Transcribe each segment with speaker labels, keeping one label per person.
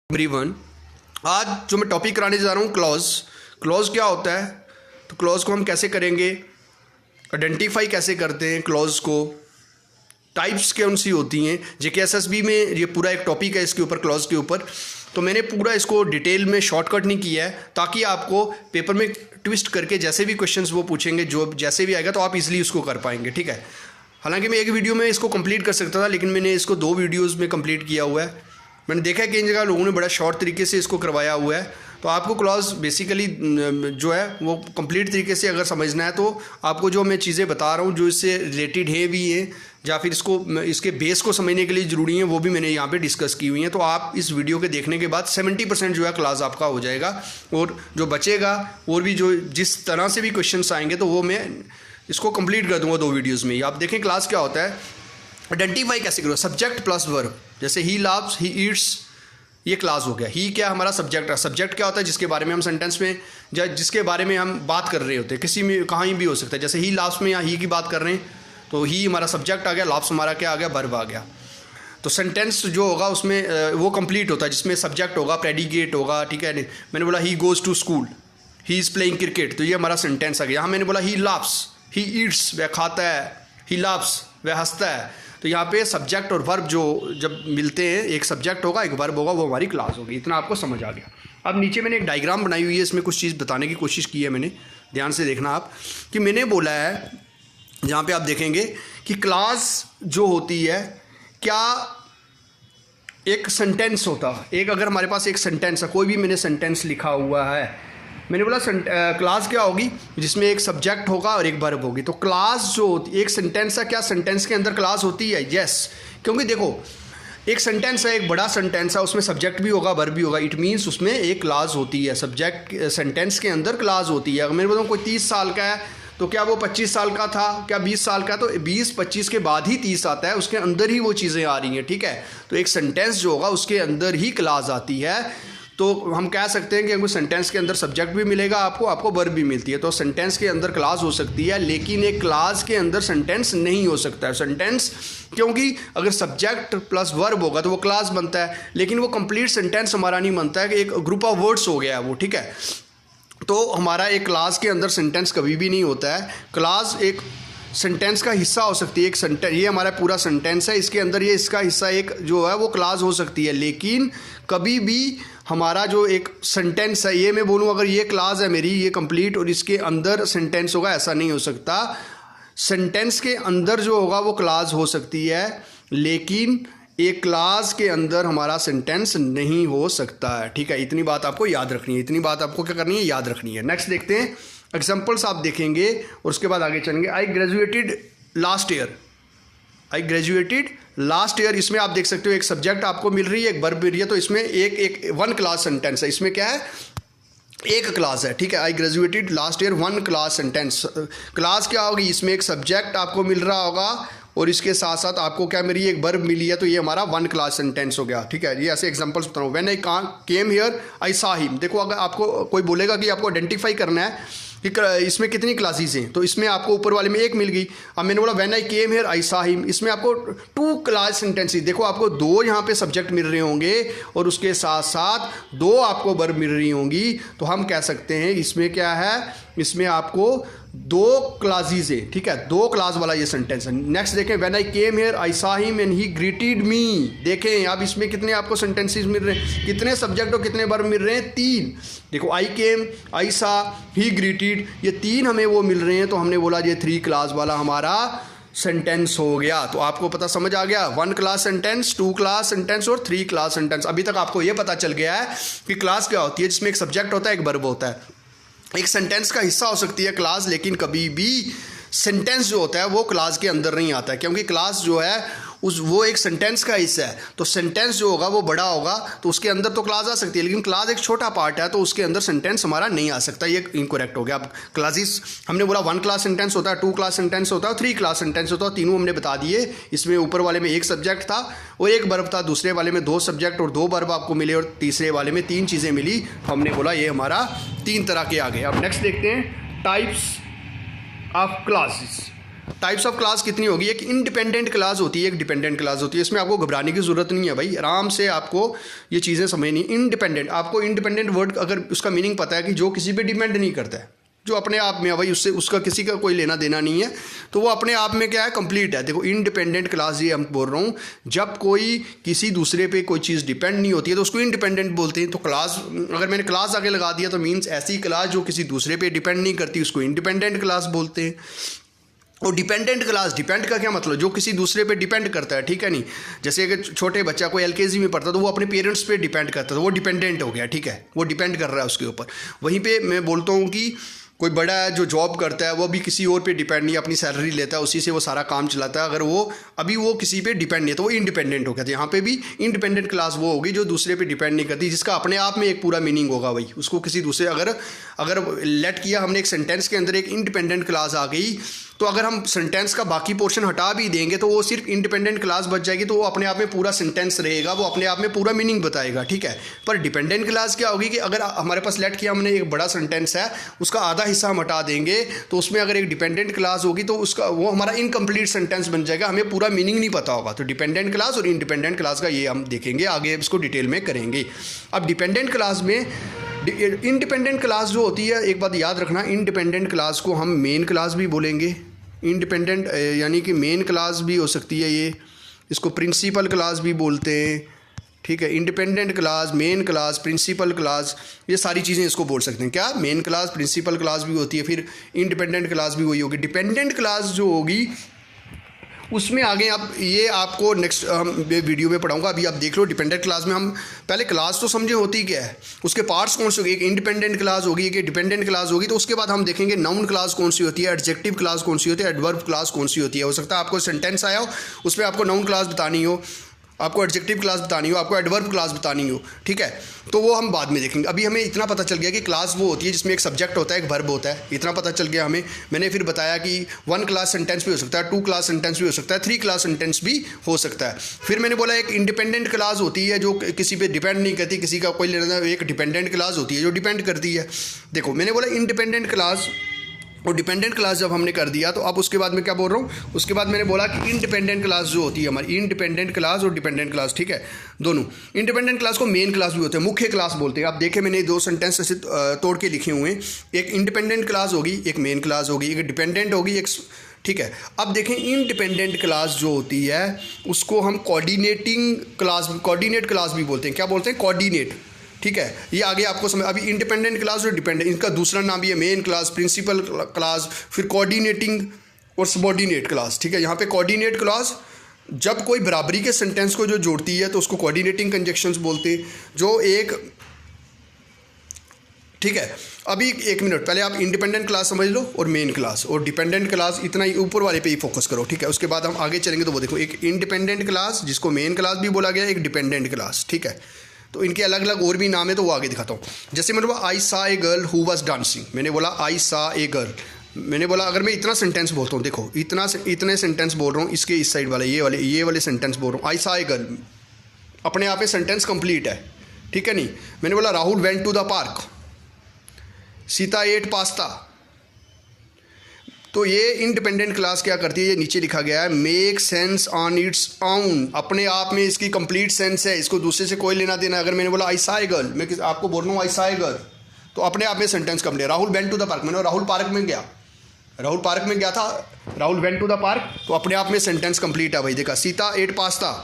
Speaker 1: Everyone, आज जो मैं टॉपिक कराने जा रहा हूँ क्लॉज क्या होता है। तो क्लॉज को हम कैसे करेंगे, आइडेंटिफाई कैसे करते हैं क्लॉज को, टाइप्स कौन सी होती हैं। जेकेएसएसबी में ये पूरा एक टॉपिक है इसके ऊपर, क्लॉज के ऊपर। तो मैंने पूरा इसको डिटेल में शॉर्टकट नहीं किया है ताकि आपको पेपर में ट्विस्ट करके जैसे भी क्वेश्चंस वो पूछेंगे, जो जैसे भी आएगा तो आप इजीली उसको कर पाएंगे। ठीक है, हालांकि मैं एक वीडियो में इसको कंप्लीट कर सकता था, लेकिन मैंने इसको 2 वीडियोज़ में कंप्लीट किया हुआ है। मैंने देखा है कि इन जगह लोगों ने बड़ा शॉर्ट तरीके से इसको करवाया हुआ है। तो आपको क्लॉज बेसिकली जो है वो कंप्लीट तरीके से अगर समझना है तो आपको जो मैं चीज़ें बता रहा हूँ जो इससे रिलेटेड है भी हैं या फिर इसके बेस को समझने के लिए ज़रूरी है, वो भी मैंने यहाँ पे डिस्कस की हुई हैं। तो आप इस वीडियो के देखने के बाद 70% जो है क्लास आपका हो जाएगा, और जो बचेगा और भी जो जिस तरह से भी क्वेश्चन आएंगे तो वो मैं इसको कंप्लीट कर दूँगा 2 वीडियोज़ में। आप देखें क्लास क्या होता है, आइडेंटिफाई कैसे करो, सब्जेक्ट प्लस वर्ब। जैसे ही लव्स, ही ईट्स, ये क्लास हो गया। ही क्या हमारा सब्जेक्ट है। सब्जेक्ट क्या होता है, जिसके बारे में हम सेंटेंस में या जिसके बारे में हम बात कर रहे होते हैं, किसी में कहीं भी हो सकता है। जैसे ही लव्स में या ही की बात कर रहे हैं तो ही हमारा सब्जेक्ट आ गया, लव्स हमारा क्या आ गया, वर्ब आ गया। तो सेंटेंस जो होगा उसमें वो कंप्लीट होता है जिसमें सब्जेक्ट होगा, प्रेडिकेट होगा। ठीक है, मैंने बोला he goes to school, he is playing cricket, तो ये हमारा सेंटेंस आ गया। यहाँ मैंने बोला ही लव्स, ही ईट्स, वह खाता है, ही लव्स, वह हंसता है। तो यहाँ पे सब्जेक्ट और वर्ब जो जब मिलते हैं, एक सब्जेक्ट होगा एक वर्ब होगा, वो हमारी क्लास होगी। इतना आपको समझ आ गया। अब नीचे मैंने एक डायग्राम बनाई हुई है, इसमें कुछ चीज़ बताने की कोशिश की है मैंने, ध्यान से देखना आप। कि मैंने बोला है जहाँ पे आप देखेंगे कि क्लास जो होती है, क्या एक सेंटेंस होता है। एक अगर हमारे पास एक सेंटेंस है, कोई भी मैंने सेंटेंस लिखा हुआ है, मैंने बोला क्लास क्या होगी, जिसमें एक सब्जेक्ट होगा और एक वर्ब होगी। तो क्लास जो होती, एक सेंटेंस है, क्या सेंटेंस के अंदर क्लास होती है? यस, क्योंकि देखो एक सेंटेंस है, एक बड़ा सेंटेंस है, उसमें सब्जेक्ट भी होगा वर्ब भी होगा, इट मीन्स उसमें एक क्लास होती है। सब्जेक्ट सेंटेंस के अंदर क्लास होती है। अगर मेरे बताऊँ कोई 30 साल का है तो क्या वो 25 साल का था, क्या 20 साल का? तो 20-25 के बाद ही 30 आता है, उसके अंदर ही वो चीज़ें आ रही हैं। ठीक है, तो एक सेंटेंस जो होगा उसके अंदर ही क्लास आती है। तो हम कह सकते हैं कि अगर सेंटेंस के अंदर सब्जेक्ट भी मिलेगा आपको वर्ब भी मिलती है। तो सेंटेंस के अंदर क्लास हो सकती है, लेकिन एक क्लास के अंदर सेंटेंस नहीं हो सकता है। सेंटेंस क्योंकि अगर सब्जेक्ट प्लस वर्ब होगा तो वो क्लास बनता है, लेकिन वो कंप्लीट सेंटेंस हमारा नहीं बनता है, कि एक ग्रुप ऑफ वर्ड्स हो गया है वो। ठीक है, तो हमारा एक क्लास के अंदर सेंटेंस कभी भी नहीं होता है। क्लास एक सेंटेंस का हिस्सा हो सकती है। एक सेंटेंस, ये हमारा पूरा सेंटेंस है, इसके अंदर ये इसका हिस्सा एक जो है वो क्लास हो सकती है, लेकिन कभी भी हमारा जो एक सेंटेंस है, ये मैं बोलूँ अगर ये क्लास है मेरी, ये कंप्लीट, और इसके अंदर सेंटेंस होगा, ऐसा नहीं हो सकता। सेंटेंस के अंदर जो होगा वो क्लास हो सकती है, लेकिन एक क्लास के अंदर हमारा सेंटेंस नहीं हो सकता है। ठीक है, इतनी बात आपको याद रखनी है, इतनी बात आपको क्या करनी है, याद रखनी है। नेक्स्ट देखते हैं, एग्जाम्पल्स आप देखेंगे और उसके बाद आगे चलेंगे। I graduated last year, I graduated last year, इसमें आप देख सकते हो एक सब्जेक्ट आपको मिल रही है, एक वर्ब मिल रही है, तो इसमें एक 1 क्लास सेंटेंस है। इसमें क्या है, एक क्लास है। ठीक है, I graduated last year, 1 class sentence. Class क्या होगी, इसमें एक सब्जेक्ट आपको मिल रहा होगा और इसके साथ साथ आपको क्या मिली, एक वर्ब मिली है, तो ये हमारा 1 क्लास सेंटेंस हो गया। ठीक है, ये ऐसे एग्जांपल्स बता रहा हूँ। When I came here I saw him. देखो अगर आपको कोई बोलेगा कि आपको आइडेंटिफाई करना है कि इसमें कितनी क्लासेस हैं, तो इसमें आपको ऊपर वाले में एक मिल गई। अब मैंने बोला when I came here I saw him, इसमें आपको 2 क्लास सेंटेंसेस, देखो आपको 2 यहाँ पे सब्जेक्ट मिल रहे होंगे और उसके साथ साथ 2 आपको वर्ब मिल रही होंगी। तो हम कह सकते हैं इसमें क्या है, इसमें आपको 2 क्लासेस है। ठीक है, 2 क्लास वाला ये सेंटेंस है। नेक्स्ट देखें, when I came here I saw him and he greeted मी। देखें अब इसमें कितने आपको सेंटेंसेस मिल रहे हैं, कितने सब्जेक्ट और कितने वर्ब मिल रहे हैं, 3। देखो आई केम, आई सॉ, ही ग्रीटेड, ये 3 हमें वो मिल रहे हैं। तो हमने बोला ये 3 क्लास वाला हमारा सेंटेंस हो गया। तो आपको पता समझ आ गया, 1 क्लास सेंटेंस, 2 क्लास सेंटेंस और 3 क्लास सेंटेंस। अभी तक आपको ये पता चल गया है कि क्लास क्या होती है, जिसमें एक सब्जेक्ट होता है, एक वर्ब होता है। एक सेंटेंस का हिस्सा हो सकती है क्लास, लेकिन कभी भी सेंटेंस जो होता है वो क्लास के अंदर नहीं आता है, क्योंकि क्लास जो है वो एक सेंटेंस का हिस्सा है। तो सेंटेंस जो होगा वो बड़ा होगा तो उसके अंदर तो क्लास आ सकती है, लेकिन क्लास एक छोटा पार्ट है तो उसके अंदर सेंटेंस हमारा नहीं आ सकता। ये इनकरेक्ट हो गया। अब क्लासेस हमने बोला 1 क्लास सेंटेंस होता है, 2 क्लास सेंटेंस होता है और 3 क्लास सेंटेंस होता है। तीनों हमने बता दिए। इसमें ऊपर वाले में एक सब्जेक्ट था और एक वर्ब था, दूसरे वाले में 2 सब्जेक्ट और 2 वर्ब आपको मिले और तीसरे वाले में 3 चीज़ें मिली। तो हमने बोला ये हमारा 3 तरह के आ गए। अब नेक्स्ट देखते हैं types of classes. Types of class कितनी होगी? एक इंडिपेंडेंट क्लास होती है, एक डिपेंडेंट क्लास होती है। इसमें आपको घबराने की ज़रूरत नहीं है भाई, आराम से आपको ये चीज़ें समझनी। इंडिपेंडेंट, आपको इंडिपेंडेंट वर्ड अगर उसका मीनिंग पता है कि जो किसी पे डिपेंड नहीं करता है, जो अपने आप में है भाई, उससे उसका किसी का कोई लेना देना नहीं है, तो वो अपने आप में क्या है, कंप्लीट है। देखो इंडिपेंडेंट क्लास, ये हम बोल रहा हूँ, जब कोई किसी दूसरे पे कोई चीज़ डिपेंड नहीं होती है तो उसको इंडिपेंडेंट बोलते हैं। तो क्लास, अगर मैंने क्लास आगे लगा दिया तो मीन्स ऐसी क्लास जो किसी दूसरे पे डिपेंड नहीं करती, उसको इंडिपेंडेंट क्लास बोलते हैं। और डिपेंडेंट क्लास, डिपेंड का क्या मतलब? जो किसी दूसरे पे डिपेंड करता है, ठीक है नहीं? जैसे अगर छोटे बच्चा कोई एलकेजी में पढ़ता है तो वो अपने पेरेंट्स पे डिपेंड करता है, तो वो डिपेंडेंट हो गया, ठीक है, वो डिपेंड कर रहा है उसके ऊपर। वहीं पे मैं बोलता हूँ कि कोई बड़ा है जो जॉब करता है, वो भी किसी और पे डिपेंड नहीं, अपनी सैलरी लेता है, उसी से वो सारा काम चलाता है। अगर वो अभी वो किसी पे डिपेंड नहीं है तो वो इंडिपेंडेंट हो गया। तो यहाँ पे भी इंडिपेंडेंट क्लास वो होगी जो दूसरे पे डिपेंड नहीं करती, जिसका अपने आप में एक पूरा मीनिंग होगा भाई। उसको किसी दूसरे, अगर लेट किया हमने एक सेंटेंस के अंदर एक इंडिपेंडेंट क्लास आ गई, तो अगर हम सेंटेंस का बाकी पोर्शन हटा भी देंगे तो वो सिर्फ इंडिपेंडेंट क्लास बच जाएगी, तो वो अपने आप में पूरा सेंटेंस रहेगा, वो अपने आप में पूरा मीनिंग बताएगा, ठीक है। पर डिपेंडेंट क्लास क्या होगी कि अगर हमारे पास लेट किया हमने एक बड़ा सेंटेंस है, उसका आधा हिस्सा हम हटा देंगे, तो उसमें अगर एक डिपेंडेंट क्लास होगी तो उसका वो हमारा इनकम्प्लीट सेंटेंस बन जाएगा, हमें पूरा मीनिंग नहीं पता होगा। तो डिपेंडेंट क्लास और इंडिपेंडेंट क्लास का ये हम देखेंगे आगे, इसको डिटेल में करेंगे। अब डिपेंडेंट क्लास में, इंडिपेंडेंट क्लास जो होती है, एक बात याद रखना, इंडिपेंडेंट क्लास को हम मेन क्लास भी बोलेंगे। इंडिपेंडेंट यानी कि मेन क्लास भी हो सकती है ये, इसको प्रिंसिपल क्लास भी बोलते हैं, ठीक है। Independent clause, main clause, principal clause, ये सारी चीज़ें इसको बोल सकते हैं। क्या? मेन क्लास, प्रिंसिपल क्लास भी होती है, फिर इंडिपेंडेंट क्लास भी वही होगी। डिपेंडेंट क्लास जो होगी उसमें आगे आप, ये आपको नेक्स्ट वीडियो में पढ़ाऊंगा, अभी आप देख लो। डिपेंडेंट क्लास में हम पहले क्लास तो समझे होती क्या है, उसके पार्ट्स कौन से होगी। एक इंडिपेंडेंट क्लास होगी, एक डिपेंडेंट क्लास होगी, तो उसके बाद हम देखेंगे नाउन क्लास कौन सी होती है, एडजेक्टिव क्लास कौन सी होती है, एडवर्ब क्लास कौन सी होती है। हो सकता है आपको सेंटेंस आया हो, उसमें आपको नाउन क्लास बतानी हो, आपको एडजेक्टिव क्लास बतानी हो, आपको एडवर्ब क्लास बतानी हो, ठीक है, तो वो हम बाद में देखेंगे। अभी हमें इतना पता चल गया कि क्लास वो होती है जिसमें एक सब्जेक्ट होता है, एक वर्ब होता है, इतना पता चल गया हमें। मैंने फिर बताया कि 1 क्लास सेंटेंस भी हो सकता है, 2 क्लास सेंटेंस भी हो सकता है, 3 क्लास सेंटेंस भी हो सकता है। फिर मैंने बोला एक इंडिपेंडेंट क्लास होती है जो किसी पे डिपेंड नहीं करती, किसी का कोई लेना, एक डिपेंडेंट क्लास होती है जो डिपेंड करती है। देखो मैंने बोला इंडिपेंडेंट क्लास और डिपेंडेंट क्लास जब हमने कर दिया, तो अब उसके बाद मैं क्या बोल रहा हूँ, उसके बाद मैंने बोला कि इंडिपेंडेंट क्लास जो होती है हमारी, इंडिपेंडेंट क्लास और डिपेंडेंट क्लास, ठीक है, दोनों। इंडिपेंडेंट क्लास को मेन क्लास भी होते हैं, मुख्य क्लास बोलते हैं। आप देखें मैंने 2 सेंटेंस ऐसे तोड़ के लिखे हुए हैं, एक इंडिपेंडेंट क्लास होगी, एक मेन क्लास होगी, एक डिपेंडेंट होगी, एक, ठीक है। अब देखें इंडिपेंडेंट क्लास जो होती है उसको हम कोऑर्डिनेटिंग क्लास, कोऑर्डिनेट क्लास भी बोलते हैं। क्या बोलते हैं? कोऑर्डिनेट, ठीक है। ये आगे आपको समझ, अभी इंडिपेंडेंट क्लास और डिपेंडेंट, इनका दूसरा नाम भी है मेन क्लास, प्रिंसिपल क्लास, फिर कोऑर्डिनेटिंग और सबऑर्डिनेट क्लास, ठीक है। यहाँ पे कोऑर्डिनेट क्लास जब कोई बराबरी के सेंटेंस को जो जोड़ती है तो उसको कोऑर्डिनेटिंग कंजक्शंस बोलते हैं, जो एक, ठीक है। अभी 1 मिनट पहले आप इंडिपेंडेंट क्लास समझ लो और मेन क्लास और डिपेंडेंट क्लास, इतना ही ऊपर वाले पे ही फोकस करो, ठीक है। उसके बाद हम आगे चलेंगे तो वो देखो, एक इंडिपेंडेंट क्लास जिसको मेन क्लास भी बोला गया, एक डिपेंडेंट क्लास, ठीक है। तो इनके अलग अलग और भी नाम है, तो वो आगे दिखाता हूँ। जैसे मैंने बोला आई सा a girl who was dancing, मैंने बोला आई सा ए गर्ल, मैंने बोला अगर मैं इतना सेंटेंस बोलता हूँ, देखो इतने सेंटेंस बोल रहा हूँ, इसके इस साइड वाले ये वाले सेंटेंस बोल रहा हूँ, आई सा ए गर्ल, अपने आप में सेंटेंस कंप्लीट है, ठीक है नहीं। मैंने बोला Rahul went to the park, Sita ate pasta, तो ये इंडिपेंडेंट क्लास क्या करती है, ये नीचे लिखा गया है, make sense on its own, अपने आप में इसकी कंप्लीट सेंस है, इसको दूसरे से कोई लेना देना। अगर मैंने बोला आई सा ए गर्ल, मैं आपको बोल रहा हूँ आई सा ए गर्ल, तो अपने आप में sentence complete. Rahul went to the park, मैंने राहुल पार्क में गया, राहुल पार्क में गया था, Rahul went to the park, तो अपने आप में सेंटेंस कंप्लीट है भाई। देखा, सीता एट पास्ता,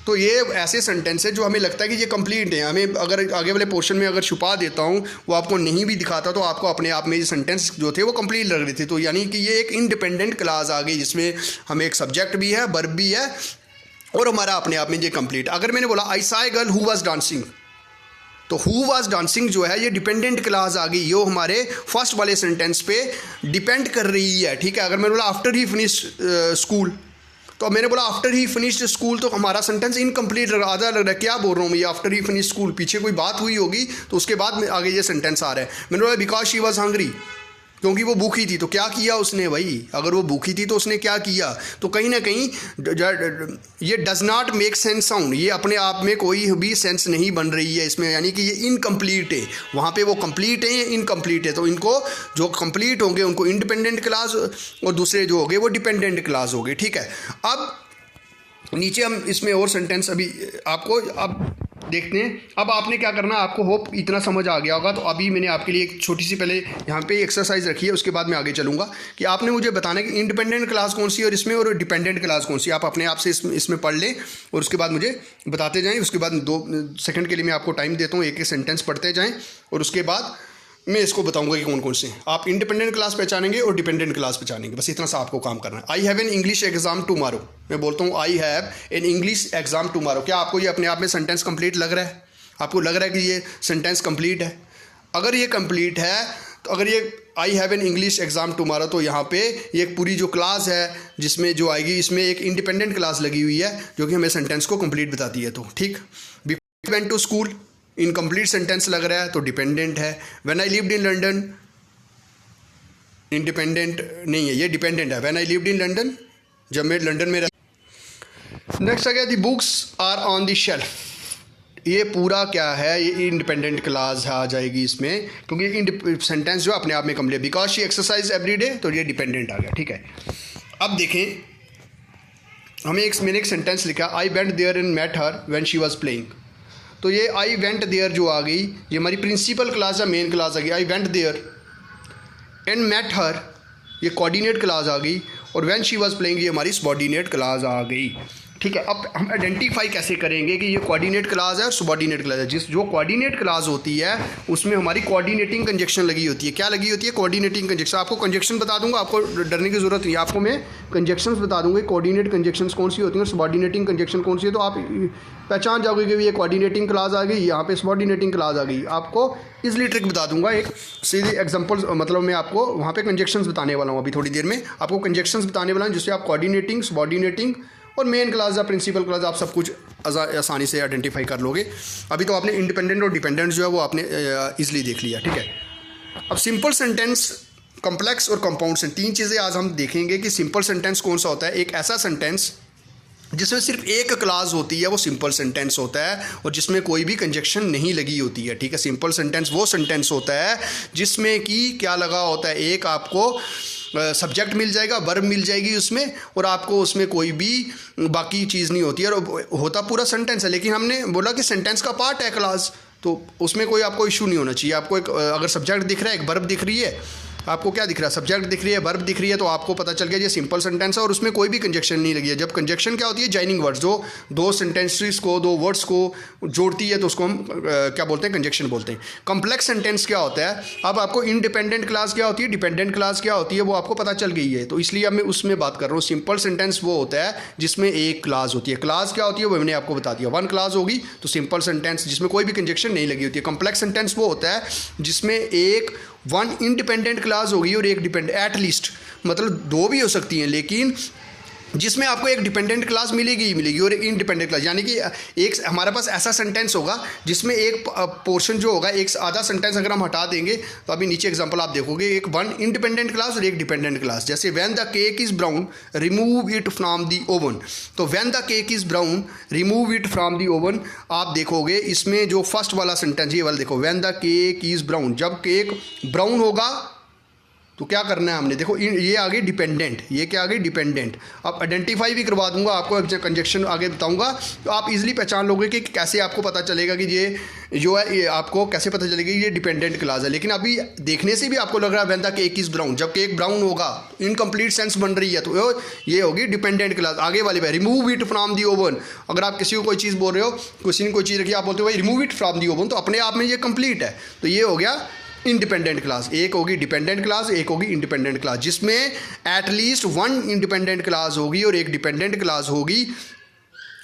Speaker 1: तो ये ऐसे सेंटेंस है जो हमें लगता है कि ये कंप्लीट है। हमें अगर आगे वाले पोर्शन में अगर छुपा देता हूँ, वो आपको नहीं भी दिखाता, तो आपको अपने आप में ये सेंटेंस जो थे वो कंप्लीट लग रहे थे। तो यानी कि ये एक इंडिपेंडेंट क्लास आ गई जिसमें हमें एक सब्जेक्ट भी है, वर्ब भी है, और हमारा अपने आप में ये कंप्लीट। अगर मैंने बोला आई सा a girl who was dancing, तो हु वाज डांसिंग जो है ये डिपेंडेंट क्लास आ गई, ये हमारे फर्स्ट वाले सेंटेंस पे डिपेंड कर रही है, ठीक है। अगर मैंने बोला आफ्टर ही फिनिश स्कूल, तो मैंने बोला आफ्टर ही फिनिश्ड स्कूल, तो हमारा सेंटेंस इनकम्प्लीट लग रहा, आधा लग रहा है। क्या बोल रहा हूँ मैं, ये आफ्टर ही फिनिश स्कूल, पीछे कोई बात हुई होगी तो उसके बाद में आगे ये सेंटेंस आ रहा है। मैंने बोला बिकॉज शी वॉज हंग्री, क्योंकि वो भूखी थी। तो क्या किया उसने भाई, अगर वो भूखी थी तो उसने क्या किया, तो कहीं ना कहीं ये does not make sense sound, ये अपने आप में कोई भी सेंस नहीं बन रही है इसमें, यानी कि ये इनकम्प्लीट है। वहाँ पे वो कंप्लीट है, इनकम्प्लीट है। तो इनको जो कंप्लीट होंगे उनको इंडिपेंडेंट क्लास और दूसरे जो होंगे वो डिपेंडेंट क्लास होंगे, ठीक है। अब नीचे हम इसमें और सेंटेंस अभी आपको अब देखते हैं। अब आपने क्या करना, आपको होप इतना समझ आ गया होगा। तो अभी मैंने आपके लिए एक छोटी सी पहले यहाँ पे एक्सरसाइज रखी है, उसके बाद मैं आगे चलूँगा कि आपने मुझे बताना है कि इंडिपेंडेंट क्लास कौन सी है और इसमें, और डिपेंडेंट क्लास कौन सी। आप अपने आप से इसमें पढ़ लें और उसके बाद मुझे बताते जाएँ। उसके बाद 2 सेकंड के लिए मैं आपको टाइम देता हूँ, एक एक सेंटेंस पढ़ते जाएँ और उसके बाद मैं इसको बताऊंगा कि कौन कौन से हैं। आप इंडिपेंडेंट क्लास पहचानेंगे और डिपेंडेंट क्लास पहचानेंगे, बस इतना सा आपको काम करना है। I have an English exam tomorrow, मैं बोलता हूँ I have an English exam tomorrow. क्या आपको ये अपने आप में सेंटेंस कंप्लीट लग रहा है? आपको लग रहा है कि ये सेंटेंस कंप्लीट है? अगर ये कंप्लीट है तो अगर ये I have an English exam tomorrow, तो यहाँ पे ये पूरी जो क्लास है जिसमें जो आएगी, इसमें एक इंडिपेंडेंट क्लास लगी हुई है जो कि हमें सेंटेंस को कंप्लीट बताती है। तो ठीक, before I went to school, incomplete sentence लग रहा है तो डिपेंडेंट है। When I lived in London, independent नहीं है, ये डिपेंडेंट है। When I lived in London, जब मैं लंदन में रहा। नेक्स्ट आ गया, the books are on the shelf, ये पूरा क्या है, ये इंडिपेंडेंट क्लास आ जाएगी इसमें, क्योंकि सेंटेंस जो अपने आप में complete. Because she exercise every day, तो ये डिपेंडेंट आ गया, ठीक है। अब देखें, मैंने एक सेंटेंस लिखा, I went there and met her when she was playing. तो ये आई वेंट देयर जो आ गई, ये हमारी प्रिंसिपल क्लास या मेन क्लास आ गई। I went there and met her, ये कोऑर्डिनेट क्लास आ गई। और व्हेन शी वाज प्लेइंग, ये हमारी सबऑर्डिनेट क्लास आ गई, ठीक है। अब हम आइडेंटिफाई कैसे करेंगे कि ये कोऑर्डिनेट क्लास है और सबऑर्डिनेट क्लास है। जो कोऑर्डिनेट क्लास होती है उसमें हमारी कोऑर्डिनेटिंग कंजक्शन लगी होती है। क्या लगी होती है? Coordinating conjunction. आपको कंजक्शन बता दूंगा, आपको डरने की जरूरत नहीं है। आपको मैं कंजक्शंस बता दूंगा, कोऑर्डिनेट कंजक्शंस कौन सी होती हैं और सबऑर्डिनेटिंग कंजक्शन कौन सी है। तो आप पहचान जाओगे कि ये कोऑर्डिनेटिंग क्लास आ गई, यहाँ पे सबऑर्डिनेटिंग क्लास आ गई। आपको इजली ट्रिक बता दूंगा, एक सीधी एग्जांपल्स, मतलब मैं आपको वहाँ पे कंजक्शंस बताने वाला हूँ। अभी थोड़ी देर में आपको कंजक्शंस बताने वाला हूँ जिससे आप कोऑर्डिनेटिंग, सबऑर्डिनेटिंग और मेन क्लास या प्रिंसिपल क्लास आप सब कुछ आसानी से आइडेंटिफाई कर लोगे। अभी तो आपने इंडिपेंडेंट और डिपेंडेंट जो है वो आपने इजीली देख लिया, ठीक है। अब सिंपल सेंटेंस, कॉम्प्लेक्स और कंपाउंड सेंटेंस, 3 चीज़ें आज हम देखेंगे कि सिंपल सेंटेंस कौन सा होता है। एक ऐसा सेंटेंस जिसमें सिर्फ एक क्लास होती है वो सिंपल सेंटेंस होता है और जिसमें कोई भी कंजक्शन नहीं लगी होती है, ठीक है। सिंपल सेंटेंस वो सेंटेंस होता है जिसमें कि क्या लगा होता है, एक आपको सब्जेक्ट मिल जाएगा, वर्ब मिल जाएगी उसमें, और आपको उसमें कोई भी बाकी चीज़ नहीं होती है और होता पूरा सेंटेंस है। लेकिन हमने बोला कि सेंटेंस का पार्ट है क्लास, तो उसमें कोई आपको इशू नहीं होना चाहिए। आपको एक अगर सब्जेक्ट दिख रहा है, एक वर्ब दिख रही है, आपको क्या दिख रहा है, सब्जेक्ट दिख रही है, वर्ब दिख रही है, तो आपको पता चल गया ये सिंपल सेंटेंस है और उसमें कोई भी कंजक्शन नहीं लगी है। जब कंजक्शन क्या होती है, जॉइनिंग वर्ड्स, जो 2 सेंटेंसेस को, 2 वर्ड्स को जोड़ती है, तो उसको हम क्या बोलते हैं, कंजक्शन बोलते हैं। कॉम्प्लेक्स सेंटेंस क्या होता है, अब आपको इंडिपेंडेंट क्लास क्या होती है, डिपेंडेंट क्लास क्या होती है, वो आपको पता चल गई है। तो इसलिए अब मैं उसमें बात कर रहा हूँ। सिंपल सेंटेंस वो होता है जिसमें एक क्लास होती है। क्लास क्या होती है वो मैंने आपको बता दिया, 1 क्लास होगी तो सिंपल सेंटेंस जिसमें कोई भी कंजक्शन नहीं लगी होती है। कॉम्प्लेक्स सेंटेंस वो होता है जिसमें एक 1 इंडिपेंडेंट क्लास होगी और एक डिपेंडेंट, एटलीस्ट मतलब 2 भी हो सकती हैं, लेकिन जिसमें आपको एक डिपेंडेंट क्लास मिलेगी और एक इंडिपेंडेंट क्लास, यानी कि एक हमारे पास ऐसा सेंटेंस होगा जिसमें एक पोर्शन जो होगा, एक आधा सेंटेंस अगर हम हटा देंगे तो अभी नीचे एग्जांपल आप देखोगे, एक 1 इंडिपेंडेंट क्लास और एक डिपेंडेंट क्लास। जैसे when the cake is brown remove it from the oven, तो when the cake is brown remove it from the oven, आप देखोगे इसमें जो फर्स्ट वाला सेंटेंस, ये वाला देखो, when the cake is brown, जब केक ब्राउन होगा तो क्या करना है हमने, देखो ये आ गई डिपेंडेंट, ये क्या आ गई डिपेंडेंट। अब आइडेंटिफाई भी करवा दूंगा आपको, कंजक्शन आगे बताऊंगा, तो आप इजीली पहचान लोगे कि कैसे आपको पता चलेगा कि ये जो है, ये आपको कैसे पता चलेगा ये डिपेंडेंट क्लास है। लेकिन अभी देखने से भी आपको लग रहा है when the cake is brown, जब केक ब्राउन होगा, इनकम्प्लीट सेंस बन रही है, तो ये होगी डिपेंडेंट क्लास। आगे वाली बात, remove it from the oven, अगर आप किसी को कोई चीज़ बोल रहे हो, किसी ने कोई चीज़ रखी, आप बोलते हो भाई remove it from the oven, तो अपने आप में ये कंप्लीट है, तो ये हो गया इंडिपेंडेंट क्लास। एक होगी डिपेंडेंट क्लास, एक होगी इंडिपेंडेंट क्लास, जिसमें एटलीस्ट 1 इंडिपेंडेंट क्लास होगी और एक डिपेंडेंट क्लास होगी,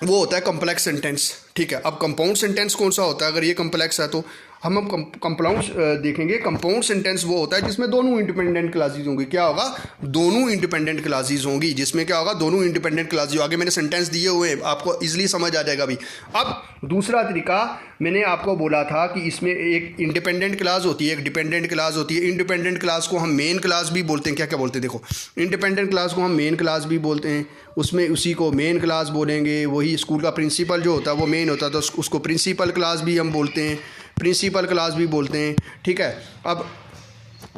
Speaker 1: वो होता है कॉम्प्लेक्स सेंटेंस, ठीक है। अब कंपाउंड सेंटेंस कौन सा होता है, अगर ये कॉम्प्लेक्स है तो हम कंपाउंड देखेंगे। कंपाउंड सेंटेंस वो होता है जिसमें दोनों इंडिपेंडेंट क्लासेज होंगी। क्या होगा? दोनों इंडिपेंडेंट क्लासेज होंगी, जिसमें क्या होगा? दोनों इंडिपेंडेंट क्लासेज। आगे मैंने सेंटेंस दिए हुए हैं, आपको इजीली समझ आ जाएगा अभी। अब दूसरा तरीका मैंने आपको बोला था कि इसमें एक इंडिपेंडेंट क्लास होती है, एक डिपेंडेंट क्लास होती है। इंडिपेंडेंट क्लास को हम मेन क्लास भी बोलते हैं। क्या क्या बोलते हैं? देखो, इंडिपेंडेंट क्लास को हम मेन क्लास भी बोलते हैं, उसमें उसी को मेन क्लास बोलेंगे। वही स्कूल का प्रिंसिपल जो होता है वो मेन होता है, तो उसको प्रिंसिपल क्लास भी हम बोलते हैं, प्रिंसिपल क्लास भी बोलते हैं। ठीक है। अब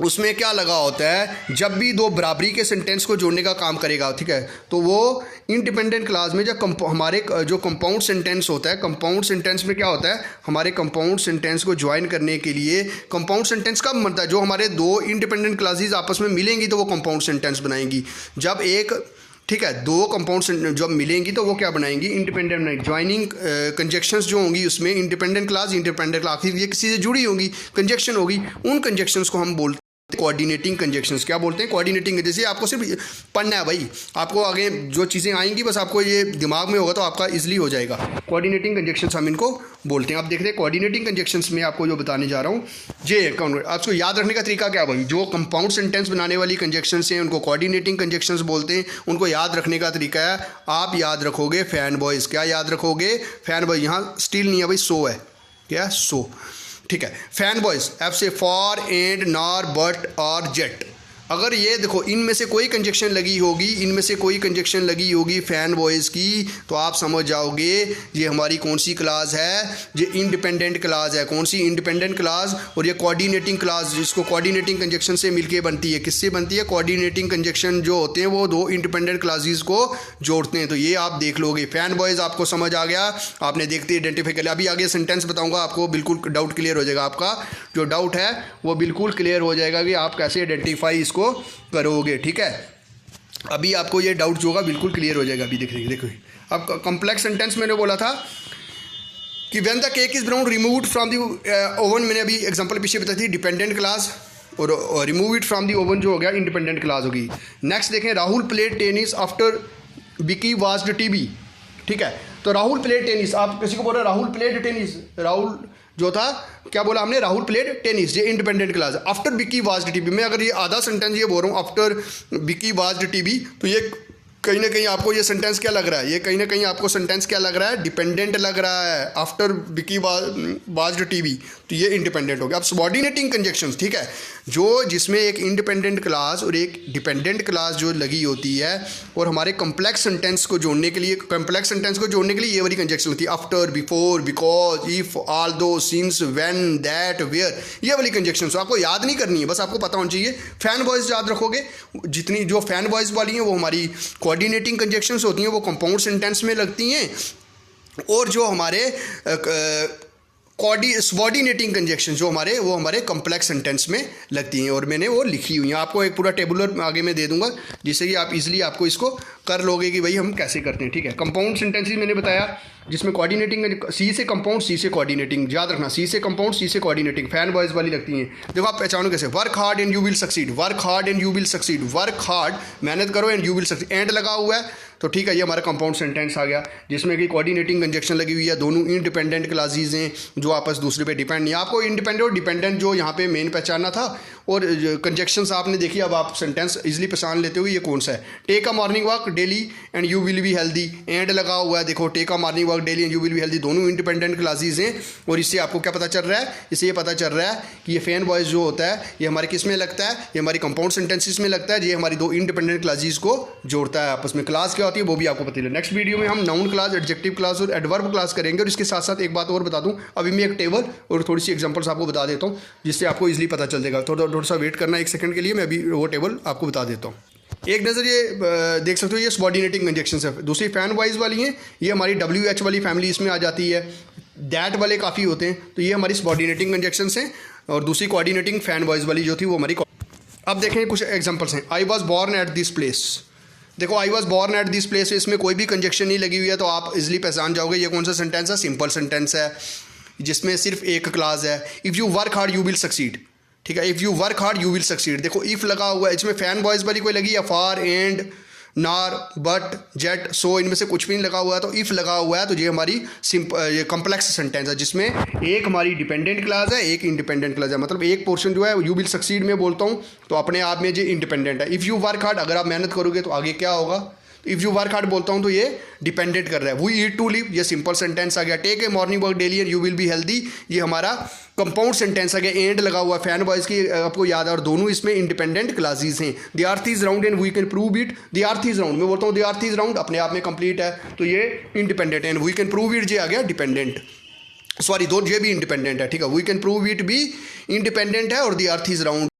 Speaker 1: उसमें क्या लगा होता है, जब भी दो बराबरी के सेंटेंस को जोड़ने का काम करेगा, ठीक है, तो वो इंडिपेंडेंट क्लास में जब हमारे जो कंपाउंड सेंटेंस होता है, कंपाउंड सेंटेंस में क्या होता है, हमारे कंपाउंड सेंटेंस को ज्वाइन करने के लिए, कंपाउंड सेंटेंस कब बनता है? जो हमारे दो इंडिपेंडेंट क्लासेस आपस में मिलेंगी तो वो कंपाउंड सेंटेंस बनाएंगी। जब एक, ठीक है, दो कंपाउंड जब मिलेंगी तो वो क्या बनाएंगी? इंडिपेंडेंट बनाएंगी। ज्वाइनिंग कंजक्शंस जो होंगी उसमें इंडिपेंडेंट क्लास ये किसी से जुड़ी होंगी, कंजक्शन होगी, उन कंजक्शंस को हम बोलते हैं कोऑर्डिनेटिंग कंजक्शंस। क्या बोलते हैं? कोऑर्डिनेटिंग। जैसे आपको सिर्फ पढ़ना है भाई, आपको आगे जो चीज़ें आएंगी बस आपको ये दिमाग में होगा तो आपका इजीली हो जाएगा। कोऑर्डिनेटिंग कंजक्शंस हम इनको बोलते हैं। आप देखते हैं कोऑर्डिनेटिंग कंजक्शंस में आपको जो बताने जा रहा हूँ ये आपको याद रखने का तरीका क्या है भाई? जो कंपाउंड सेंटेंस बनाने वाली कंजक्शंस हैं उनको कोऑर्डिनेटिंग कंजक्शंस बोलते हैं। उनको याद रखने का तरीका है, आप याद रखोगे फैन बॉयज़। क्या याद रखोगे? Fan boy. यहाँ स्टिल नहीं है भाई, सो है। क्या? सो। ठीक है। फैन बॉयज़, एफ से फॉर, एंड, नॉर, बट और जेट। अगर ये देखो इनमें से कोई कंजक्शन लगी होगी, इनमें से कोई कंजक्शन लगी होगी फैन बॉयज़ की, तो आप समझ जाओगे ये हमारी कौन सी क्लास है? ये इंडिपेंडेंट क्लास है। कौन सी? Independent clause. और ये कोऑर्डिनेटिंग क्लास, जिसको कोऑर्डिनेटिंग कंजक्शन से मिलके बनती है। किससे बनती है? कोऑर्डिनेटिंग कंजक्शन जो होते हैं वो दो इंडिपेंडेंट क्लासेस को जोड़ते हैं। तो ये आप देख लोगे। फैन बॉयज़ आपको समझ आ गया, आपने देखते आइडेंटिफाई कर लिया। अभी आगे सेंटेंस बताऊँगा आपको, बिल्कुल डाउट क्लियर हो जाएगा। आपका जो डाउट है वो बिल्कुल क्लियर हो जाएगा कि आप कैसे आइडेंटिफाई को करोगे। ठीक है। अभी आपको ये डाउट जो होगा बिल्कुल क्लियर हो जाएगा। अभी देखो अब कॉम्प्लेक्स सेंटेंस मैंने बोला था कि when the cake is brown removed from the oven. मैंने अभी एग्जांपल पीछे बताई थी, डिपेंडेंट क्लास, और remove it from the oven जो हो गया इंडिपेंडेंट क्लास होगी। नेक्स्ट देखें, Rahul played tennis after Vicky watched TV. ठीक है। तो राहुल प्लेड टेनिस, आप किसी को बोल रहे हो राहुल प्लेड टेनिस, राहुल जो था, क्या बोला हमने? Rahul played tennis. ये इंडिपेंडेंट क्लास है। आफ्टर विकी वाज्ड टीवी, मैं अगर ये आधा सेंटेंस ये बोल रहा हूँ आफ्टर विकी वाज्ड टीवी, तो ये कहीं ना कहीं आपको ये सेंटेंस क्या लग रहा है? ये कहीं ना कहीं आपको सेंटेंस क्या लग रहा है? डिपेंडेंट लग रहा है। आफ्टर विकी वाज्ड टीवी, तो ये इंडिपेंडेंट हो गया। अब सबऑर्डिनेटिंग कंजक्शंस, ठीक है, जो जिसमें एक इंडिपेंडेंट क्लास और एक डिपेंडेंट क्लास जो लगी होती है, और हमारे कॉम्प्लेक्स सेंटेंस को जोड़ने के लिए, ये वाली कंजक्शन होती है। After, before, because, if, although, since, when, that, where, ये वाली कंजक्शंस आपको याद नहीं करनी है, बस आपको पता होना चाहिए। फैन बॉयज़ याद रखोगे। जितनी जो फैन बॉयज़ वाली हैं वो हमारी कोऑर्डिनेटिंग कंजक्शंस होती हैं, वो कंपाउंड सेंटेंस में लगती हैं, और जो हमारे सबऑर्डिनेटिंग कंजक्शन जो हमारे वो हमारे कॉम्प्लेक्स सेंटेंस में लगती हैं, और मैंने वो लिखी हुई हैं। आपको एक पूरा टेबुलर आगे में दे दूंगा जिससे कि आप इजीली आपको इसको कर लोगे कि भाई हम कैसे करते हैं। ठीक है। कंपाउंड सेंटेंसेस मैंने बताया जिसमें कोऑर्डिनेटिंग, सी से कंपाउंड, सी से कोऑर्डिनेटिंग, याद रखना, सी से कंपाउंड, सी से कोऑर्डिनेटिंग, फैन बॉयज़ वाली लगती हैं। देखो आप पहचानो कैसे, work hard and you will succeed, work hard and you will succeed, work hard मेहनत करो and you will succeed, and लगा हुआ है तो ठीक है, ये हमारा कंपाउंड सेंटेंस आ गया जिसमें कि कोऑर्डिनेटिंग कंजक्शन लगी हुई है। दोनों इंडिपेंडेंट क्लासेस हैं जो आपस दूसरे पे डिपेंड नहीं। आपको इंडिपेंडेंट और डिपेंडेंट जो यहाँ पे मेन पहचानना था, और कंजक्शंस आपने देखी, अब आप सेंटेंस इजीली पहचान लेते हो ये कौन सा है। Take a morning walk daily and you will be healthy, and लगा हुआ है। देखो take a morning walk daily and you will be healthy, दोनों इंडिपेंडेंट क्लासेस हैं। और इससे आपको क्या पता चल रहा है? इससे ये पता चल रहा है कि ये फैन बॉयज़ जो होता है ये हमारे किस में लगता है? ये हमारी कंपाउंड सेंटेंसेस में लगता है। ये हमारी दो इंडिपेंडेंट क्लासेस को जोड़ता है आपस में। क्लास क्या होती है वो भी आपको पता है। नेक्स्ट वीडियो में हम नाउन क्लास, एडजेक्टिव क्लास और एडवर्ब क्लास करेंगे। और इसके साथ साथ एक बात और बता दूं, अभी मैं एक टेबल और थोड़ी सी एग्जांपल्स आपको बता देता हूं जिससे आपको इजीली पता चल जाएगा। थोड़ा सा वेट करना एक सेकंड के लिए, मैं अभी वो टेबल आपको बता देता हूं। एक नज़र ये देख सकते हो, ये सबऑर्डिनेटिंग कंजक्शंस है। दूसरी फैन वाइज वाली हैं, ये हमारी WH वाली फैमिली इसमें आ जाती है। दैट वाले काफ़ी होते हैं, तो ये हमारी सबऑर्डिनेटिंग कंजक्शंस हैं। और दूसरी कोऑर्डिनेटिंग फैन वाइज वाली जो थी वो हमारी। अब देखें कुछ एग्जाम्पल्स हैं। I was born at this place, देखो I was born at this place, इसमें कोई भी कंजक्शन नहीं लगी हुई है, तो आप इजीली पहचान जाओगे ये कौन सा सेंटेंस है। सिंपल सेंटेंस है जिसमें सिर्फ एक क्लास है। If you work hard you will succeed, ठीक है, if you work hard you will succeed. देखो इफ़ लगा हुआ है, इसमें फैन बॉयज़ वाली कोई लगी है, फॉर, एंड, नार, बट, जेट, सो, इनमें से कुछ भी नहीं लगा हुआ है, तो इफ़ लगा हुआ है तो ये हमारी ये कॉम्प्लेक्स सेंटेंस है जिसमें एक हमारी डिपेंडेंट क्लास है, एक इंडिपेंडेंट क्लास है। मतलब एक पोर्शन जो है यू विल सक्सीड में बोलता हूँ तो अपने आप में ये इंडिपेंडेंट है। इफ़ यू वर्क हार्ड, अगर आप मेहनत करोगे तो आगे क्या होगा। इफ़ यू वर्क हार्ड बोलता हूँ तो ये डिपेंडेंट कर रहा है। वी ईट टू लिव, ये सिंपल सेंटेंस आ गया। Take a morning walk daily and you will be healthy, ये हमारा कंपाउंड सेंटेंस आ गया। एंड लगा हुआ फैन बॉयज़ की आपको याद है, और दोनों इसमें इंडिपेंडेंट क्लासेस हैं। The earth is round and we can prove it, the earth is round, मैं बोलता हूँ द अर्थ इज राउंड, अपने आप में कंप्लीट है तो ये इंडिपेंडेंट है। And we can prove it, ये आ गया डिपेंडेंट, सॉरी दो ये भी इंडिपेंडेंट है, ठीक है। वी कैन प्रूव इट भी इंडिपेंडेंट है और द अर्थ इज राउंड